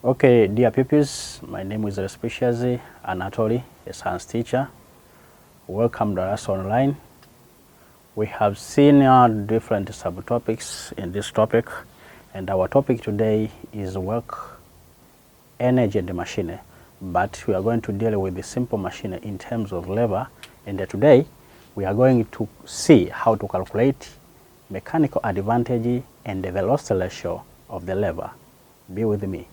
Okay, dear pupils, my name is Respiciazi Anatoly, a science teacher. Welcome to Darasa Online. We have seen different subtopics in this topic, and our topic today is work, energy, and machine. But we are going to deal with the simple machine in terms of labor, and today we are going to see how to calculate mechanical advantage and the velocity ratio of the lever. Be with me.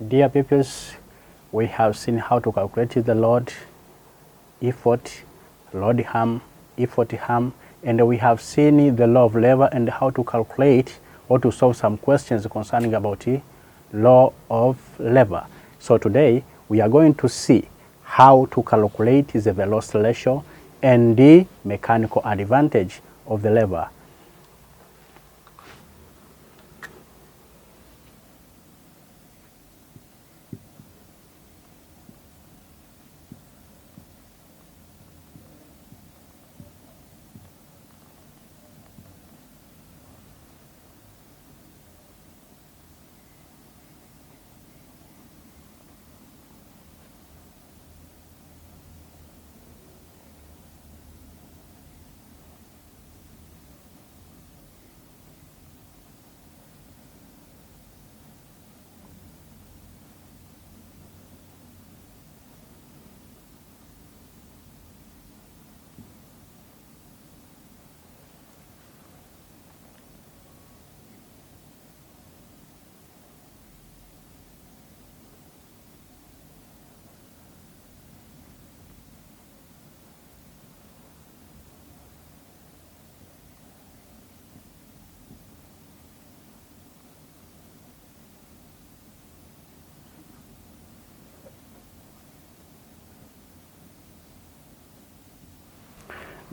Dear pupils, we have seen how to calculate the load, effort, load harm, effort harm, and we have seen the law of labor and how to calculate or to solve some questions concerning about the law of labor. So today we are going to see how to calculate the velocity ratio and the mechanical advantage of the lever.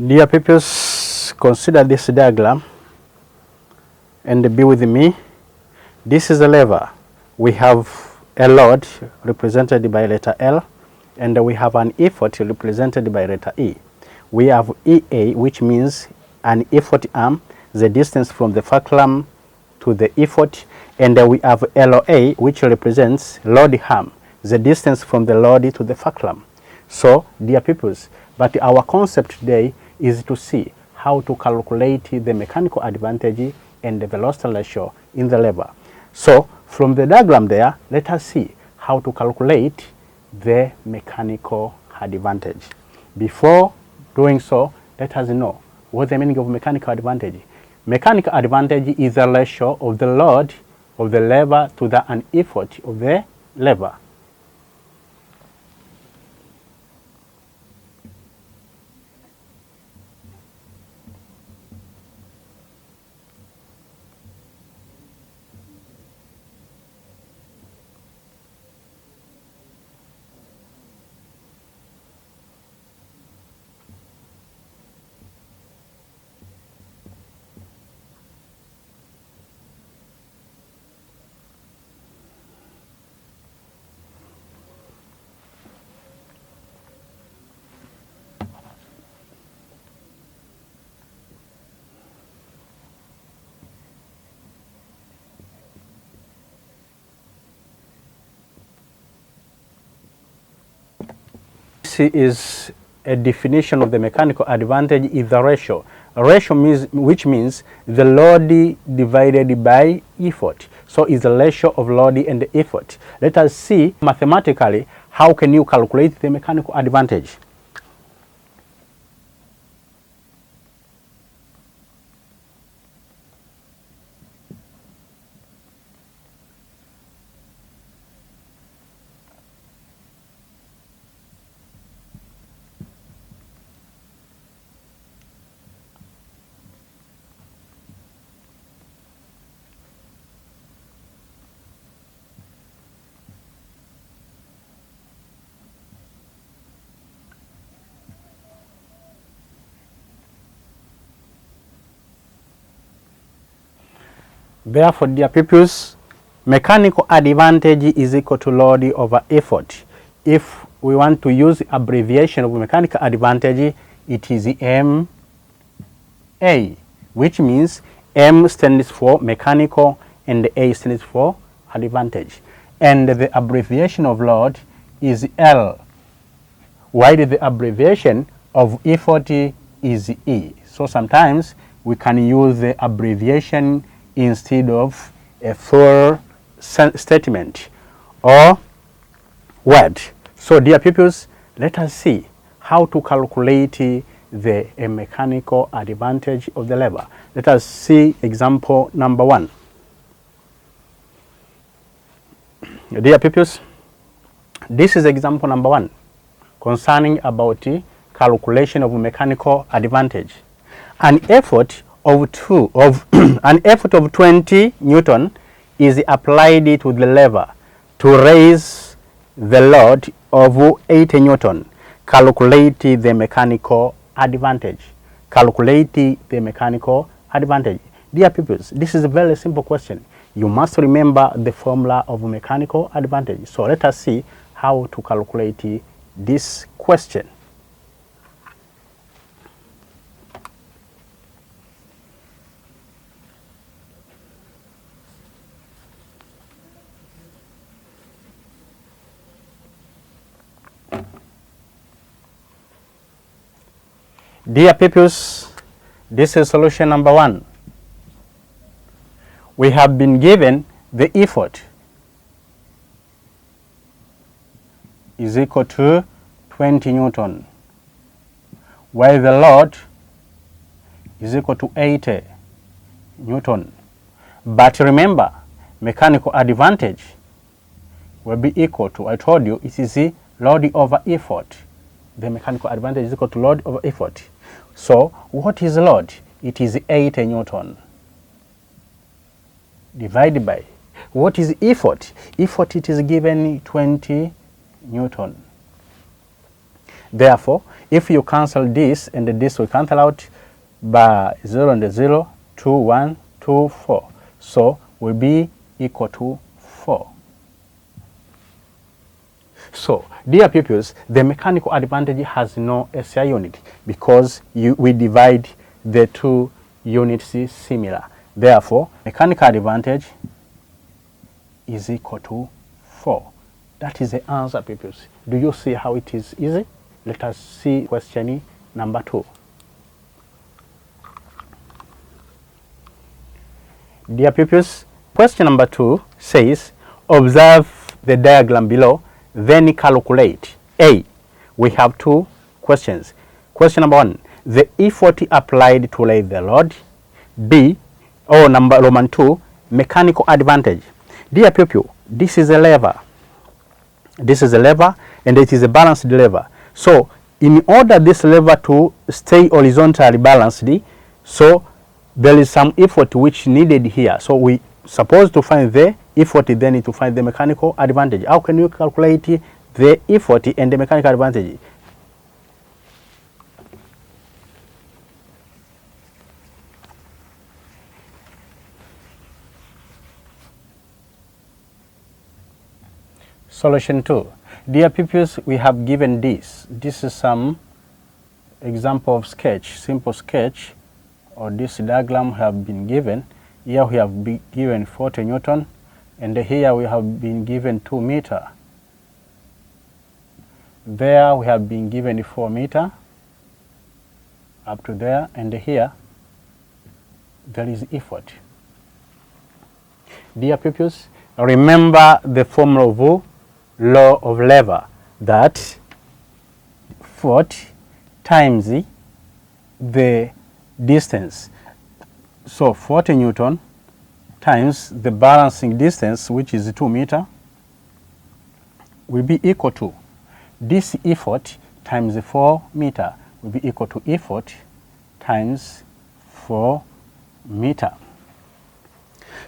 Dear pupils, consider this diagram and be with me. This is a lever. We have a load represented by letter L, and we have an effort represented by letter E. We have EA, which means an effort arm, the distance from the fulcrum to the effort, and we have LOA, which represents load arm, the distance from the load to the fulcrum. So, dear pupils, but our concept today is to see how to calculate the mechanical advantage and the velocity ratio in the lever. So, from the diagram there, let us see how to calculate the mechanical advantage. Before doing so, let us know what the meaning of mechanical advantage. Mechanical advantage is the ratio of the load of the lever to the effort of the lever. is a definition of the mechanical advantage is the ratio. A ratio which means the load divided by effort. So it's the ratio of load and the effort. Let us see mathematically how can you calculate the mechanical advantage. Therefore, dear pupils, mechanical advantage is equal to load over effort. If we want to use abbreviation of mechanical advantage, it is MA, which means M stands for mechanical and A stands for advantage. And the abbreviation of load is L, while the abbreviation of effort is E. So sometimes we can use the abbreviation instead of a full statement or word. So dear pupils, let us see how to calculate the mechanical advantage of the lever. Let us see example number 1. Dear pupils, this is example number 1 concerning about calculation of mechanical advantage. An effort of 20 Newton is applied to the lever to raise the load of 80 Newton. Calculate the mechanical advantage. Calculate the mechanical advantage. Dear pupils, this is a very simple question. You must remember the formula of mechanical advantage. So let us see how to calculate this question. Dear pupils, this is solution number 1. We have been given the effort is equal to 20 Newton, while the load is equal to 80 Newton. But remember, mechanical advantage will be equal to, I told you, it is the load over effort. The mechanical advantage is equal to load over effort. So what is load? It is 80 Newton divided by, what is effort? Effort, it is given 20 Newton. Therefore, if you cancel this and this will cancel out by 0 and 0, 2, 1, 2, 4. So will be equal to 4. So, dear pupils, the mechanical advantage has no SI unit because we divide the two units similar. Therefore, mechanical advantage is equal to 4. That is the answer, pupils. Do you see how it is easy? Let us see question number 2. Dear pupils, question number 2 says, observe the diagram below, then calculate. A, we have 2 questions. Question number 1, the effort applied to lay the load. B, number Roman 2, mechanical advantage. Dear pupil, this is a lever. This is a lever and it is a balanced lever. So in order this lever to stay horizontally balanced, so there is some effort which needed here. So we supposed to find the effort, then need to find the mechanical advantage. How can you calculate the effort and the mechanical advantage? Solution 2. Dear pupils, we have given this. This is some example of sketch, simple sketch, or this diagram have been given. Here we have been given 40 Newton, and here we have been given 2 meter. There we have been given 4 meter up to there, and here there is effort. Dear pupils, remember the formula of law of lever, that 40 times the distance. So 40 Newton times the balancing distance, which is 2 meter, will be equal to this effort times 4 meter will be equal to effort times 4 meter.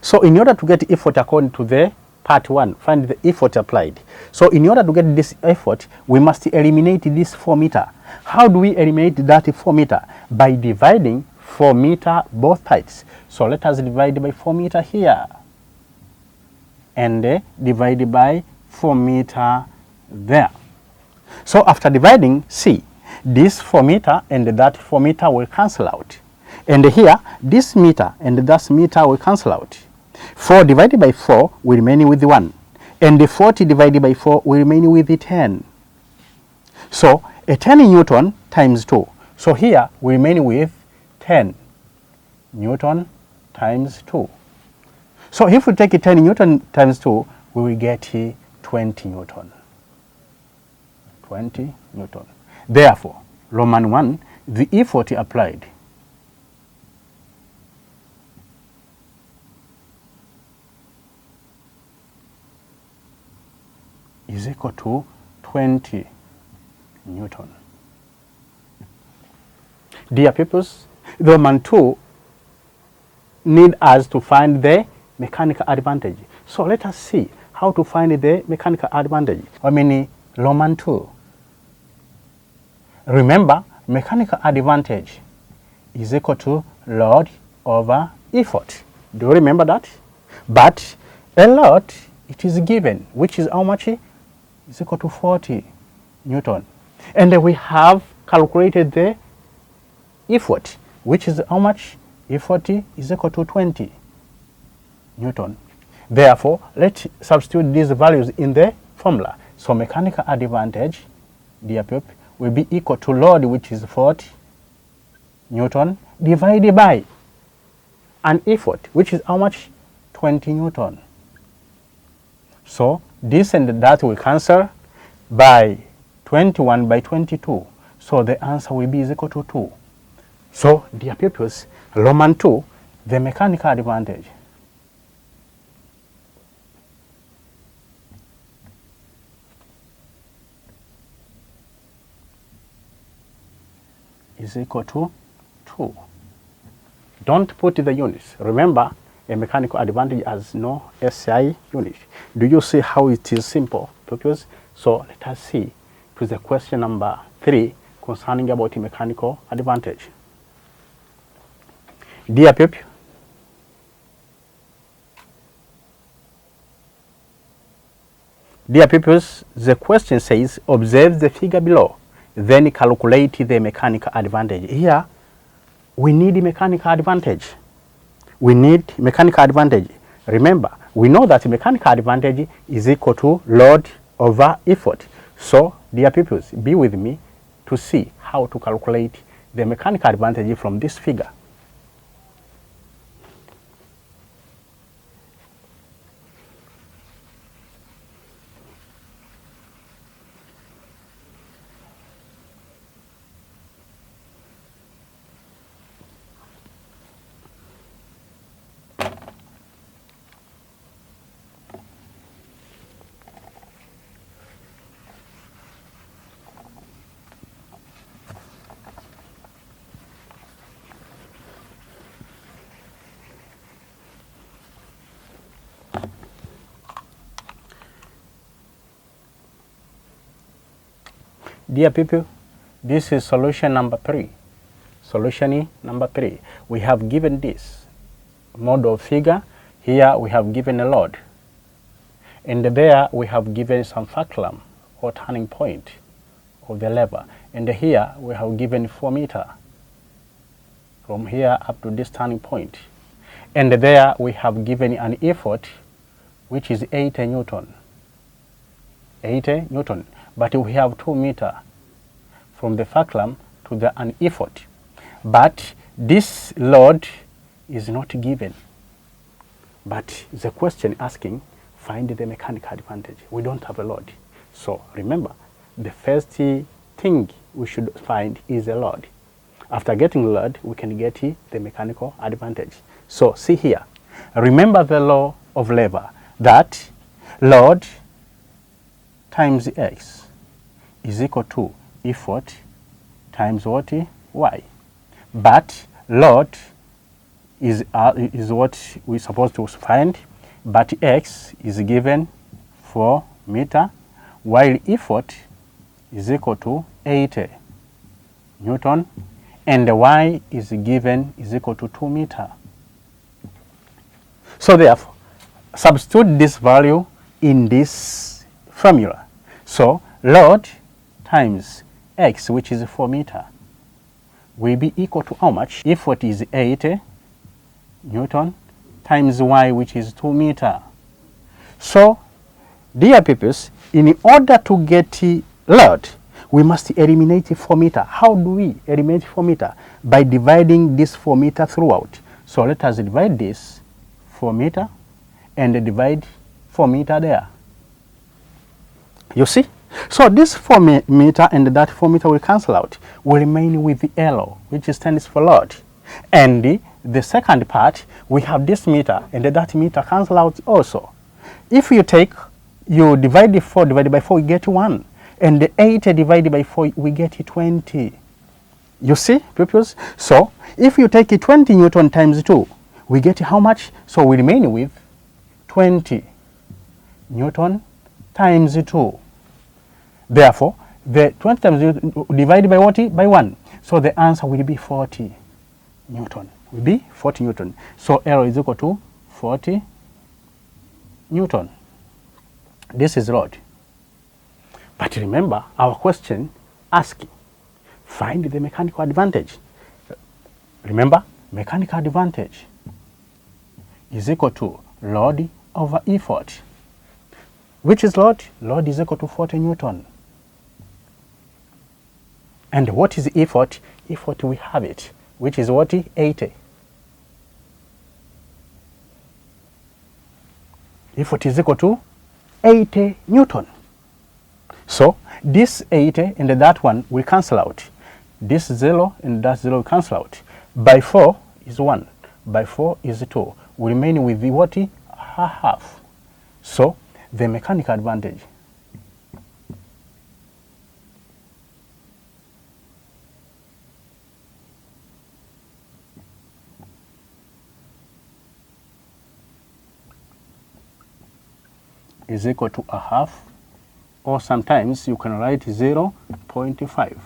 So in order to get effort according to the part 1, find the effort applied. So in order to get this effort, we must eliminate this 4 meter. How do we eliminate that 4 meter? By dividing 4 meter both sides. So let us divide by 4 meter here, and divide by 4 meter there. So after dividing, see, this 4 meter and that 4 meter will cancel out. And here, this meter and that meter will cancel out. 4 divided by 4 will remain with 1. And the 40 divided by 4 will remain with 10. So a 10 Newton times 2. So here we remain with 10 Newton times 2. So if we take 10 Newton times 2, we will get 20 Newton. 20 Newton. Therefore, Roman 1, the effort applied is equal to 20 Newton. Dear pupils, Roman 2 need us to find the mechanical advantage. So let us see how to find the mechanical advantage. Roman 2. Remember, mechanical advantage is equal to load over effort. Do you remember that? But a load, it is given, which is how much? Is equal to 40 Newton. And we have calculated the effort, which is how much? Effort is equal to 20 Newton. Therefore, let's substitute these values in the formula. So mechanical advantage, dear pupil, will be equal to load, which is 40 Newton, divided by an effort, which is how much? 20 Newton. So this and that will cancel by 21 by 22. So the answer will be is equal to 2. So dear pupils, Roman 2, the mechanical advantage is equal to 2. Don't put the units. Remember, a mechanical advantage has no SI unit. Do you see how it is simple, pupils? So let us see to the question number 3 concerning about mechanical advantage. Dear pupil, dear pupils, the question says, observe the figure below, then calculate the mechanical advantage. Here, we need mechanical advantage. We need mechanical advantage. Remember, we know that mechanical advantage is equal to load over effort. So, dear pupils, be with me to see how to calculate the mechanical advantage from this figure. Dear people, this is solution number 3. Solution number 3. We have given this model figure. Here we have given a load. And there we have given some fulcrum or turning point of the lever. And here we have given 4 meter from here up to this turning point. And there we have given an effort which is 80 Newton. 80 Newton. but we have 2 meters from the fulcrum to the an effort. But this load is not given. But the question asking, find the mechanical advantage. We don't have a load. So remember, the first thing we should find is a load. After getting load, we can get the mechanical advantage. So see here, remember the law of lever, that load times x is equal to effort times what? Y. But load is what we're supposed to find, but x is given 4 meters, while effort is equal to 80 Newton, and the y is given is equal to 2 meters. So therefore, substitute this value in this formula. So load times x, which is 4 meters, will be equal to how much? Effort is 80 Newton times y, which is 2 meters. So, dear pupils, in order to get load, we must eliminate 4 meters. How do we eliminate 4 meters? By dividing this 4 meters throughout. So let us divide this 4 meters and divide 4 meters there. You see? So this 4 meters and that 4 meters will cancel out. We remain with the L, which stands for load. And the second part, we have this meter, and that meter cancel out also. If you divide the 4 divided by 4, you get 1. And the 80 divided by 4, we get 20. You see, pupils? So, if you take 20 Newton times 2, we get how much? So, we remain with 20 Newton times 2. Therefore, the 20 times divided by what? By 1. So, the answer will be 40 Newton. Will be 40 Newton. So, L is equal to 40 Newton. This is load. But remember, our question asking, find the mechanical advantage. Remember, mechanical advantage is equal to load over effort. Which is load? Load is equal to 40 Newton. And what is effort? Effort, we have it, which is what? 80. Effort is equal to 80 Newton. So this 80 and that one will cancel out. This 0 and that 0 will cancel out. By 4 is 1. By 4 is 2. We remain with the what? Half. So the mechanical advantage is equal to a half, or sometimes you can write 0.5.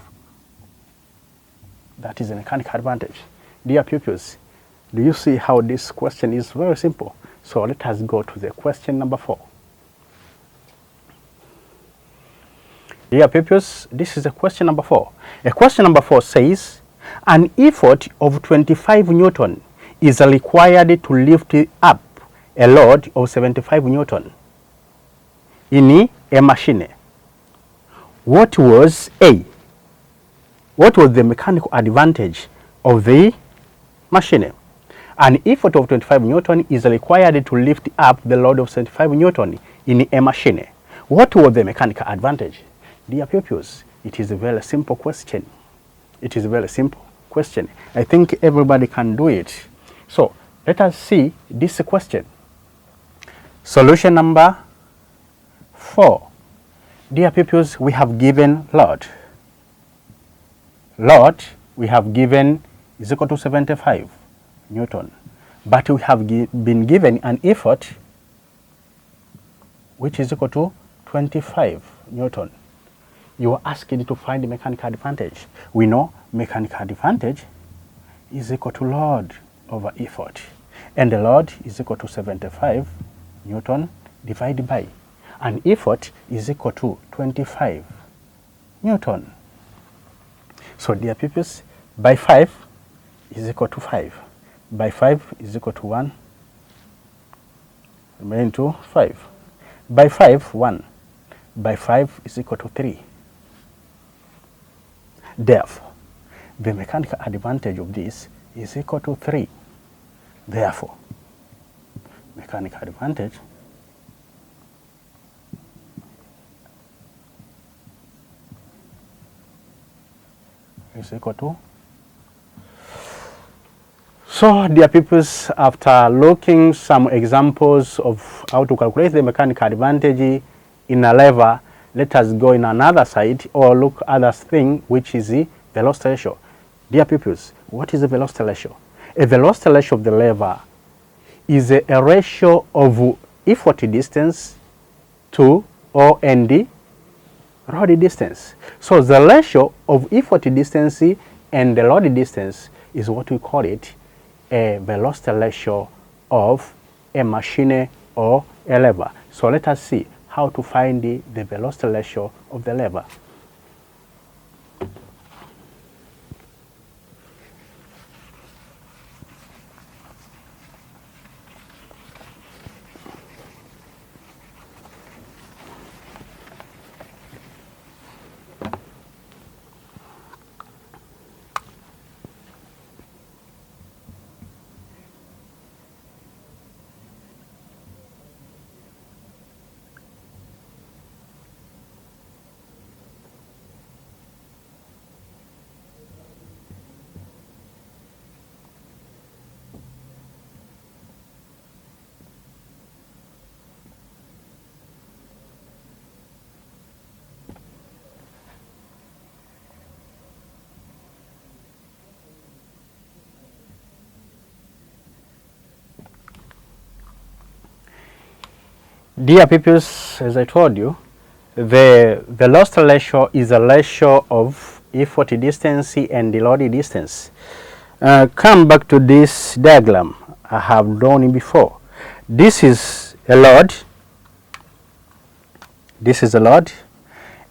That is a mechanical advantage. Dear pupils, do you see how this question is very simple? So let us go to the question number 4. Dear pupils, this is a question number 4. A question number 4 says, an effort of 25 Newton is required to lift up a load of 75 Newton in a machine. What was the mechanical advantage of the machine? An effort of 25 Newton is required to lift up the load of 75 Newton in a machine. What was the mechanical advantage? Dear pupils, it is a very simple question. It is a very simple question. I think everybody can do it. So let us see this question. Solution number 4. Dear pupils, we have given load. Load we have given is equal to 75 Newton. But we have been given an effort which is equal to 25 Newton. You are asked to find the mechanical advantage. We know mechanical advantage is equal to load over effort. And the load is equal to 75 Newton divided by, and effort is equal to 25 Newton. So dear pupils, by 5 is equal to 5. By 5 is equal to 1. Remain to 5. By 5, 1. by 5 is equal to 3. Therefore, the mechanical advantage of this is equal to 3. Therefore, mechanical advantage is equal to. So, dear pupils, after looking some examples of how to calculate the mechanical advantage in a lever, let us go in another side or look at other thing, which is the velocity ratio. Dear pupils, what is the velocity ratio? A velocity ratio of the lever is a ratio of effort distance to O and the load distance. So the ratio of effort distance and the load distance is what we call it a velocity ratio of a machine or a lever. So let us see how to find the velocity ratio of the lever. Dear pupils, as I told you, the velocity ratio is a ratio of effort distance and the load distance. Come back to this diagram I have drawn before. This is a load, this is a load,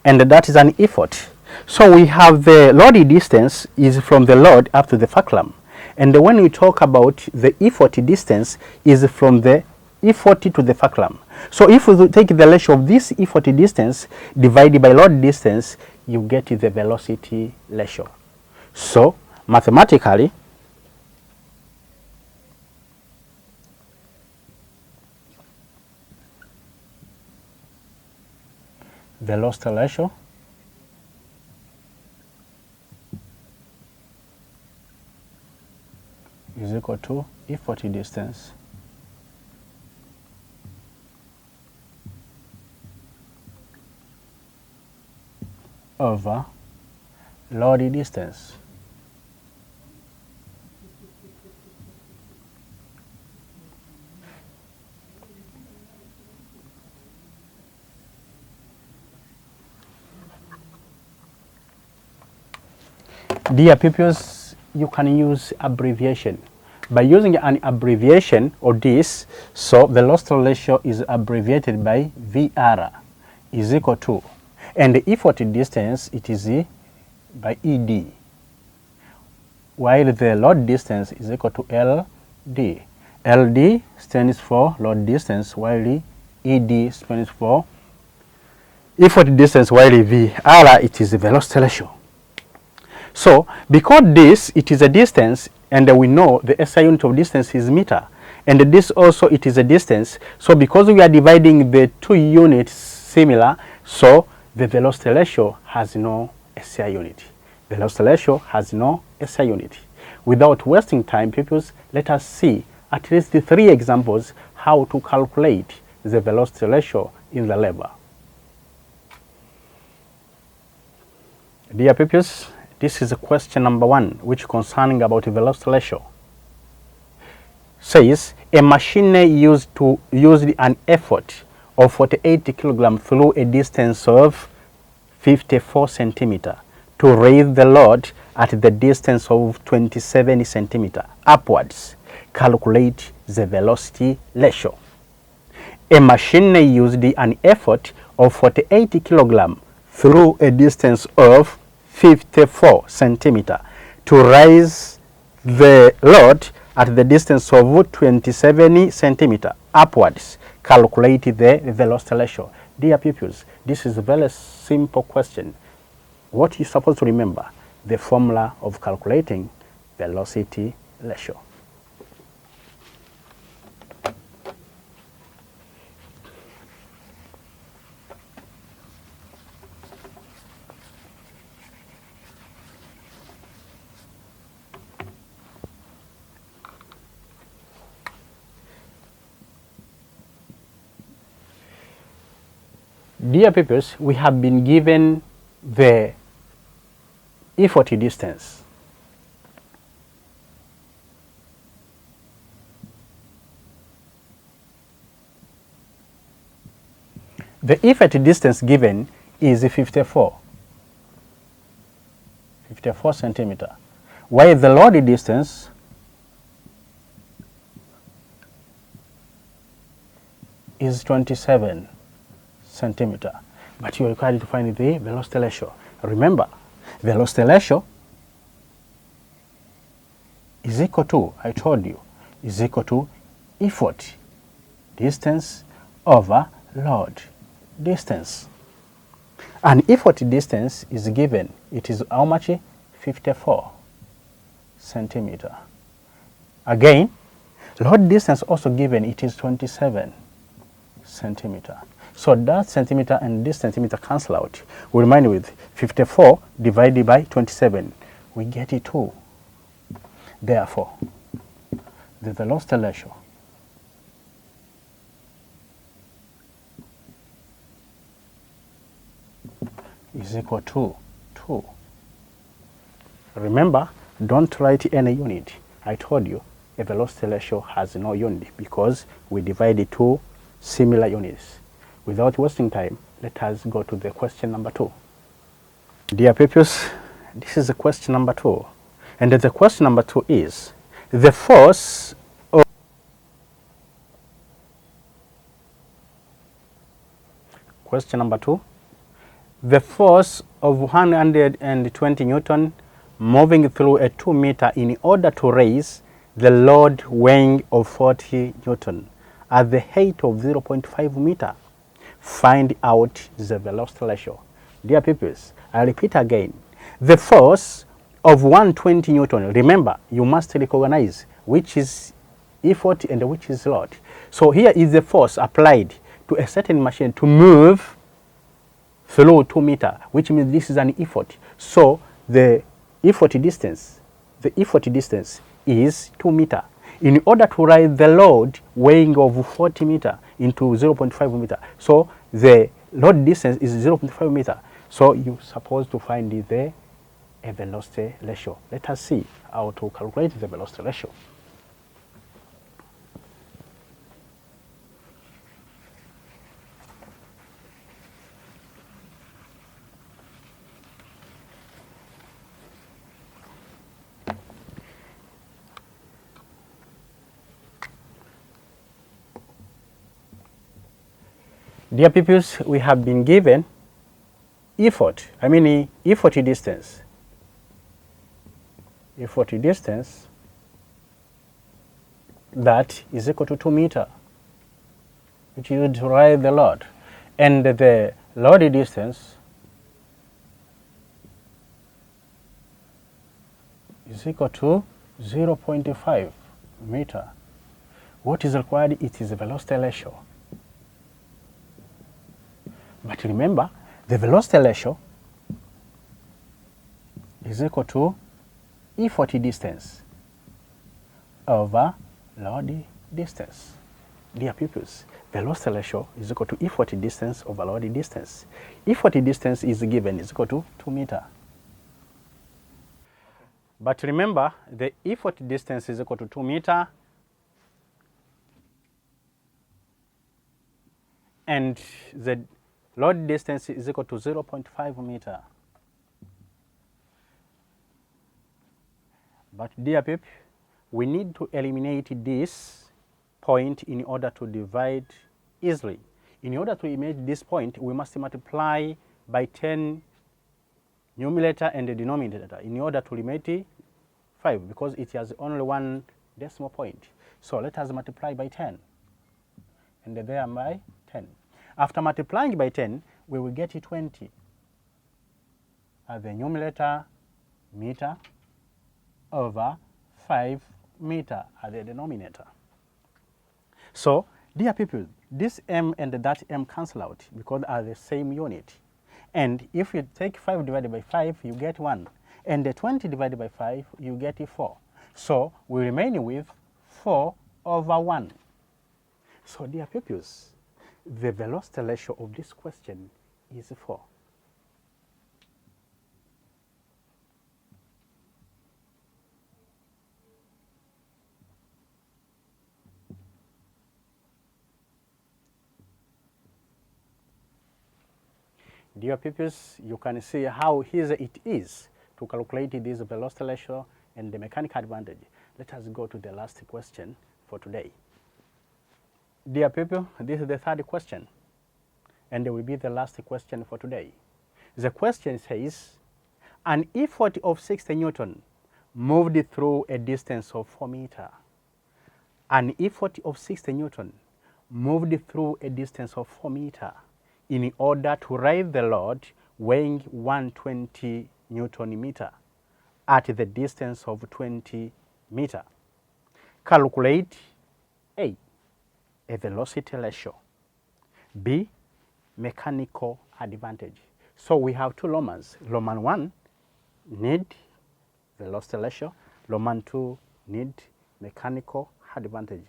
and that is an effort. So we have the load distance is from the load up to the fulcrum, and when we talk about the effort distance is from the effort to the fulcrum. So if we take the ratio of this effort distance divided by load distance, you get the velocity ratio. So mathematically, velocity ratio is equal to effort distance over load distance. Dear pupils, you can use abbreviation. By using an abbreviation or this, so velocity ratio is abbreviated by VR is equal to, and the effort distance it is by ED, while the load distance is equal to LD. LD stands for load distance, while ED stands for effort distance, while VR it is the velocity ratio. So because this it is a distance, and we know the SI unit of distance is meter, and this also it is a distance. So because we are dividing the two units similar, so the velocity ratio has no SI unit. Velocity ratio has no SI unit. Without wasting time, pupils, let us see at least the 3 examples how to calculate the velocity ratio in the lever. Dear pupils, this is question number 1, which concerning about velocity ratio. Says a machine used an effort of 48 kilograms through a distance of 54 centimeter to raise the load at the distance of 27 centimeter upwards. Calculate the velocity ratio. A machine used an effort of 48 kilograms through a distance of 54 centimeter to raise the load at the distance of 27 centimeter upwards. Calculate the velocity ratio. Dear pupils, this is a very simple question. What you're supposed to remember, the formula of calculating velocity ratio. Dear pupils, we have been given the effort distance. The effort distance given is 54 centimeter, while the load distance is 27 centimeter. But you are required to find the velocity ratio. Remember, velocity ratio is equal to, I told you, is equal to effort distance over load distance. And effort distance is given, it is how much? 54 centimeter. Again, load distance also given, it is 27 centimeter. So that centimeter and this centimeter cancel out. We remind with 54 divided by 27, we get it 2. Therefore, the velocity ratio is equal to 2. Remember, don't write any unit. I told you a velocity ratio has no unit because we divided 2 similar units. Without wasting time, let us go to the question number 2. Dear pupils, this is the question number 2. And the question number 2 is, the force of question number 2, the force of 120 Newton moving through a 2 meter in order to raise the load weighing of 40 Newton at the height of 0.5 meter. Find out the velocity ratio. Dear pupils, I repeat again, the force of 120 Newton, remember, you must recognize which is effort and which is load. So here is the force applied to a certain machine to move through 2 meter, which means this is an effort. So the effort distance is 2 meter. In order to write the load weighing of 40 meter into 0.5 meter, so the load distance is 0.5 meter. So you're supposed to find the velocity ratio. Let us see how to calculate the velocity ratio. Dear pupils, we have been given effort distance. Effort distance that is equal to 2 meter, which you would write the load. And the load distance is equal to 0.5 meter. What is required? It is a velocity ratio. But remember, the velocity ratio is equal to effort distance over load distance. Dear pupils, velocity ratio is equal to effort distance over load distance. Effort distance is given is equal to 2 meter. But remember, the effort distance is equal to 2 meter, and the load distance is equal to 0.5 meter. But dear people, we need to eliminate this point in order to divide easily. In order to eliminate this point, we must multiply by 10 numerator and the denominator in order to eliminate 5 because it has only one decimal point. So let us multiply by 10 and thereby 10. After multiplying by 10, we will get 20. At the numerator, meter over 5 meter at the denominator. So, dear people, this m and that m cancel out because they are the same unit. And if you take 5 divided by 5, you get 1. And the 20 divided by 5, you get 4. So, we remain with 4 over 1. So, dear pupils, the velocity ratio of this question is 4. Dear pupils, you can see how easy it is to calculate this velocity ratio and the mechanical advantage. Let us go to the last question for today. Dear people, this is the third question, and it will be the last question for today. The question says, an effort of 60 Newton moved through a distance of 4 meters. An effort of 60 Newton moved through a distance of 4 meters in order to raise the load weighing 120 Newton meter at the distance of 20 meters. Calculate A, a velocity ratio, B, mechanical advantage. So we have two Romans. Roman 1 need velocity ratio, Roman 2 need mechanical advantage.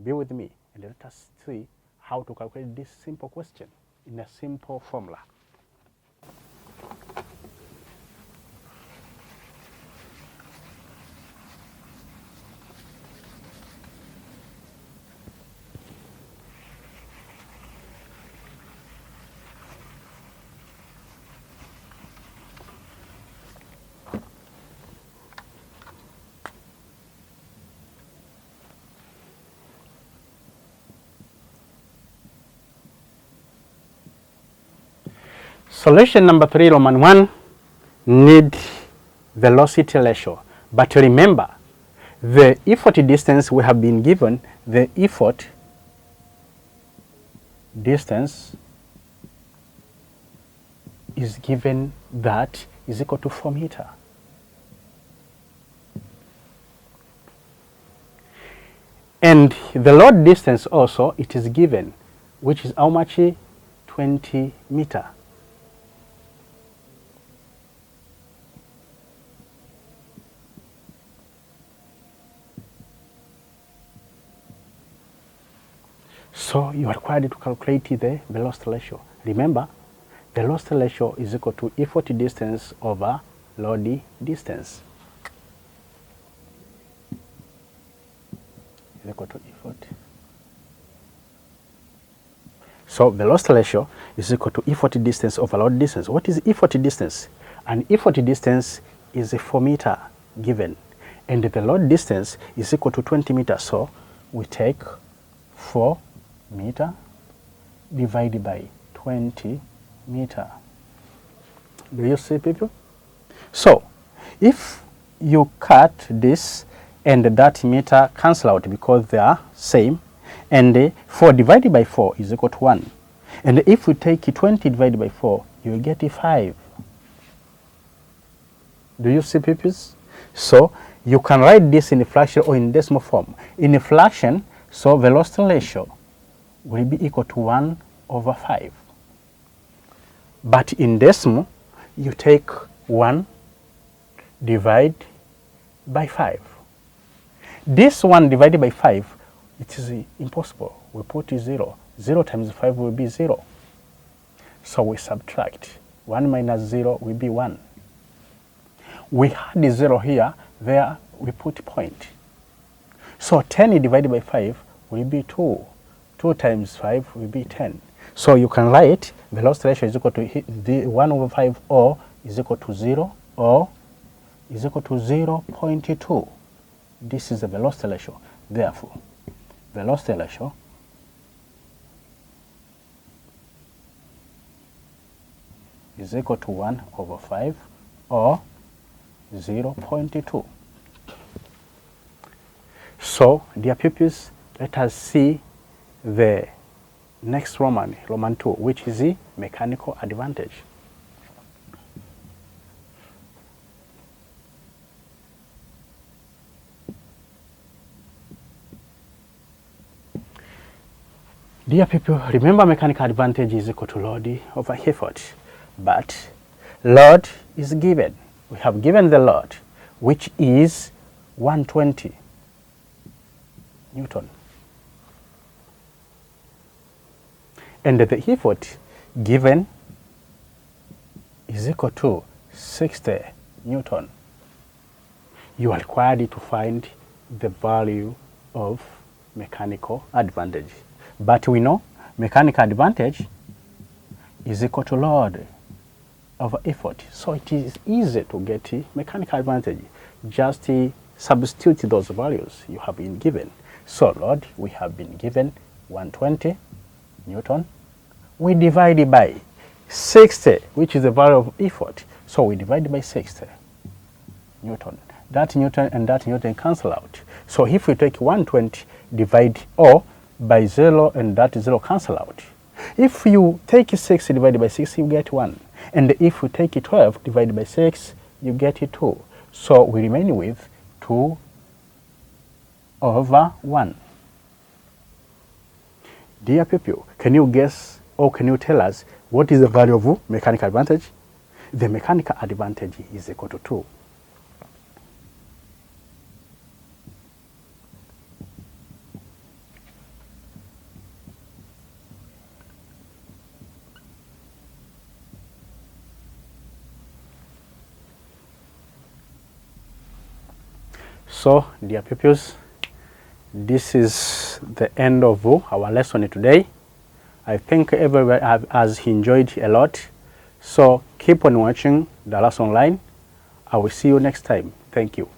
Be with me and let us see how to calculate this simple question in a simple formula. Solution number 3, Roman 1, need velocity ratio. But remember, the effort distance we have been given, the effort distance is given that is equal to 4 meters. And the load distance also, it is given, which is how much? 20 meters. So you are required to calculate the velocity ratio. Remember, velocity ratio is equal to effort distance over load distance. Is equal to effort. So velocity ratio is equal to effort distance over load distance. What is effort distance? An effort distance is a 4 meter given, and the load distance is equal to 20 meters. So we take 4 meter divided by 20 meter. Do you see, people? So if you cut this and that meter cancel out because they are same, and 4 divided by 4 is equal to 1. And if we take 20 divided by 4, you will get 5. Do you see, people? So you can write this in a fraction or in decimal form. In a fraction, so velocity ratio will be equal to 1 over 5. But in decimal, you take 1 divide by 5. This 1 divided by 5, it is impossible. We put 0. 0 times 5 will be 0. So we subtract. 1 minus 0 will be 1. We had the 0 here. There we put point. So 10 divided by 5 will be 2. 2 times 5 will be 10. So you can write velocity ratio is equal to the 1 over 5 or is equal to 0 or is equal to 0.2. This is the velocity ratio. Therefore, velocity ratio is equal to 1 over 5 or 0.2. So, dear pupils, let us see the next Roman 2, which is the mechanical advantage. Dear people, remember mechanical advantage is equal to load over effort, but load is given. We have given the load, which is 120 Newton. And the effort given is equal to 60 Newton. You are required to find the value of mechanical advantage. But we know mechanical advantage is equal to load over effort. So it is easy to get mechanical advantage. Just substitute those values you have been given. So load, we have been given 120 Newton. We divide by 60, which is the value of effort. So we divide by 60 Newton. That Newton and that Newton cancel out. So if we take 120, divide by 0 and that 0 cancel out. If you take 6 divided by 6, you get 1. And if you take 12 divided by 6, you get 2. So we remain with 2 over 1. Dear people, can you guess or can you tell us what is the value of mechanical advantage? The mechanical advantage is equal to 2. So, dear pupils, this is the end of our lesson today. I think everyone has enjoyed a lot. So, keep on watching Darasa Online. I will see you next time. Thank you.